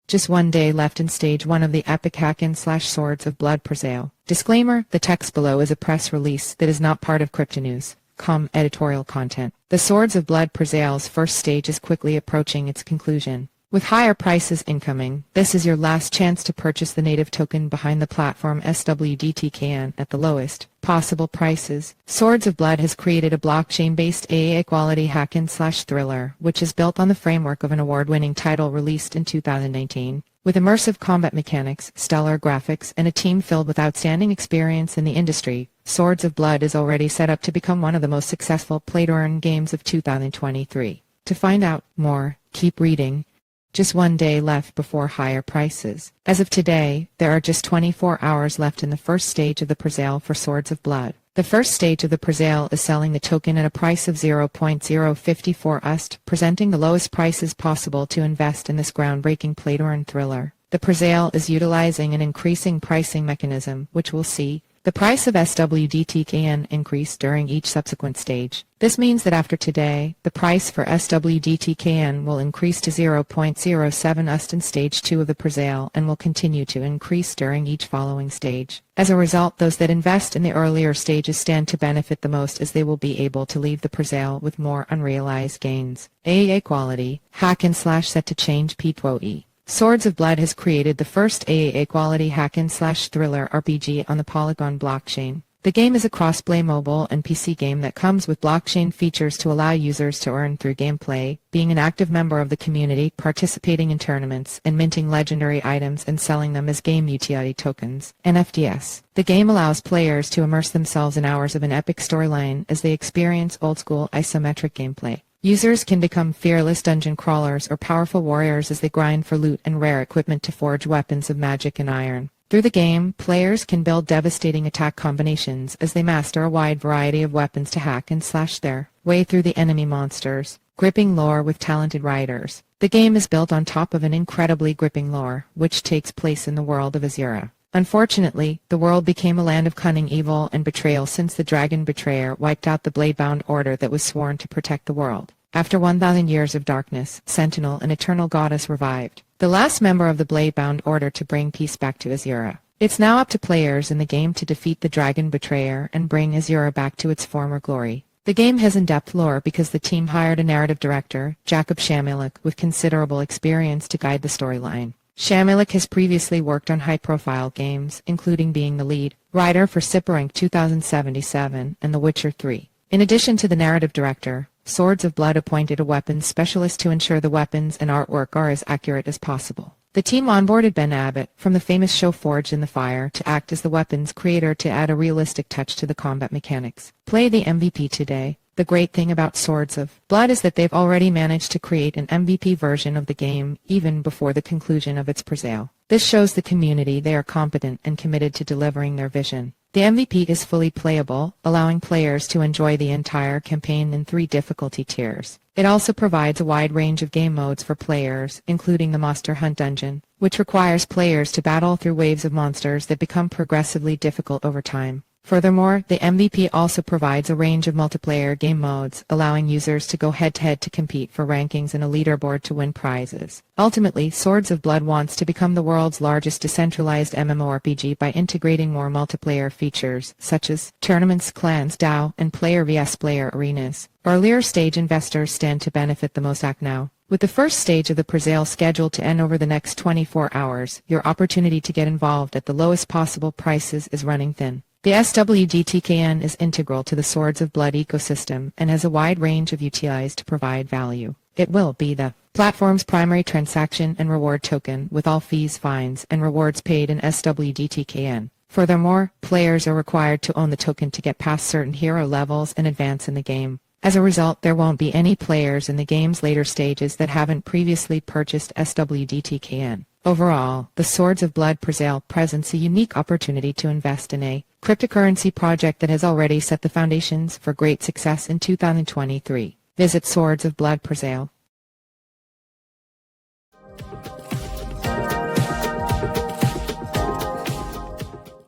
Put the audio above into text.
Just one day left in Stage 1 of the epic hack-and-slash-Swords of Blood Presale. Disclaimer, the text below is a press release that is not part of CryptoNews.com editorial content. The Swords of Blood Presale's first stage is quickly approaching its conclusion. With higher prices incoming, this is your last chance to purchase the native token behind the platform SWDTKN at the lowest possible prices. Swords of Blood has created a blockchain-based AAA-quality hack-and-slash-thriller, which is built on the framework of an award-winning title released in 2019. With immersive combat mechanics, stellar graphics, and a team filled with outstanding experience in the industry, Swords of Blood is already set up to become one of the most successful play-to-earn games of 2023. To find out more, keep reading. Just one day left before higher prices. As of today, there are just 24 hours left in the first stage of the Presale for Swords of Blood. The first stage of the Presale is selling the token at a price of 0.054 USD, presenting the lowest prices possible to invest in this groundbreaking play-to-earn thriller. The Presale is utilizing an increasing pricing mechanism, which will see the price of SWDTKN increase during each subsequent stage. This means that after today, the price for SWDTKN will increase to 0.07 USD in Stage 2 of the Presale and will continue to increase during each following stage. As a result, those that invest in the earlier stages stand to benefit the most, as they will be able to leave the Presale with more unrealized gains. AAA-quality, hack-and-slash set to change P2E. Swords of Blood has created the first AAA-quality hack-and-slash-thriller RPG on the Polygon blockchain. The game is a cross-play mobile and PC game that comes with blockchain features to allow users to earn through gameplay, being an active member of the community, participating in tournaments, and minting legendary items and selling them as game utility tokens, NFTs. The game allows players to immerse themselves in hours of an epic storyline as they experience old-school isometric gameplay. Users can become fearless dungeon crawlers or powerful warriors as they grind for loot and rare equipment to forge weapons of magic and iron. Through the game, players can build devastating attack combinations as they master a wide variety of weapons to hack and slash their way through the enemy monsters. Gripping lore with talented writers. The game is built on top of an incredibly gripping lore, which takes place in the world of Azura. Unfortunately, the world became a land of cunning evil and betrayal since the Dragon Betrayer wiped out the Bladebound Order that was sworn to protect the world. After 1,000 years of darkness, Sentinel, an eternal goddess, revived, the last member of the Bladebound Order, to bring peace back to Azura. It's now up to players in the game to defeat the Dragon Betrayer and bring Azura back to its former glory. The game has in-depth lore because the team hired a narrative director, Jacob Shamilek, with considerable experience to guide the storyline. Shamilek has previously worked on high-profile games, including being the lead writer for Cyberpunk 2077 and The Witcher 3. In addition to the narrative director, Swords of Blood appointed a weapons specialist to ensure the weapons and artwork are as accurate as possible. The team onboarded Ben Abbott from the famous show Forged in the Fire to act as the weapons creator to add a realistic touch to the combat mechanics. Play the MVP today. The great thing about Swords of Blood is that they've already managed to create an MVP version of the game even before the conclusion of its Presale. This shows the community they are competent and committed to delivering their vision. The MVP is fully playable, allowing players to enjoy the entire campaign in 3 difficulty tiers. It also provides a wide range of game modes for players, including the Monster Hunt Dungeon, which requires players to battle through waves of monsters that become progressively difficult over time. Furthermore, the MVP also provides a range of multiplayer game modes, allowing users to go head-to-head to compete for rankings and a leaderboard to win prizes. Ultimately, Swords of Blood wants to become the world's largest decentralized MMORPG by integrating more multiplayer features, such as tournaments, clans, DAO, and player vs player arenas. Earlier stage investors stand to benefit the most now. With the first stage of the Presale scheduled to end over the next 24 hours, your opportunity to get involved at the lowest possible prices is running thin. The SWDTKN is integral to the Swords of Blood ecosystem and has a wide range of UTIs to provide value. It will be the platform's primary transaction and reward token, with all fees, fines, and rewards paid in SWDTKN. Furthermore, players are required to own the token to get past certain hero levels and advance in the game. As a result, there won't be any players in the game's later stages that haven't previously purchased SWDTKN. Overall, the Swords of Blood Presale presents a unique opportunity to invest in a cryptocurrency project that has already set the foundations for great success in 2023. Visit Swords of Blood Presale.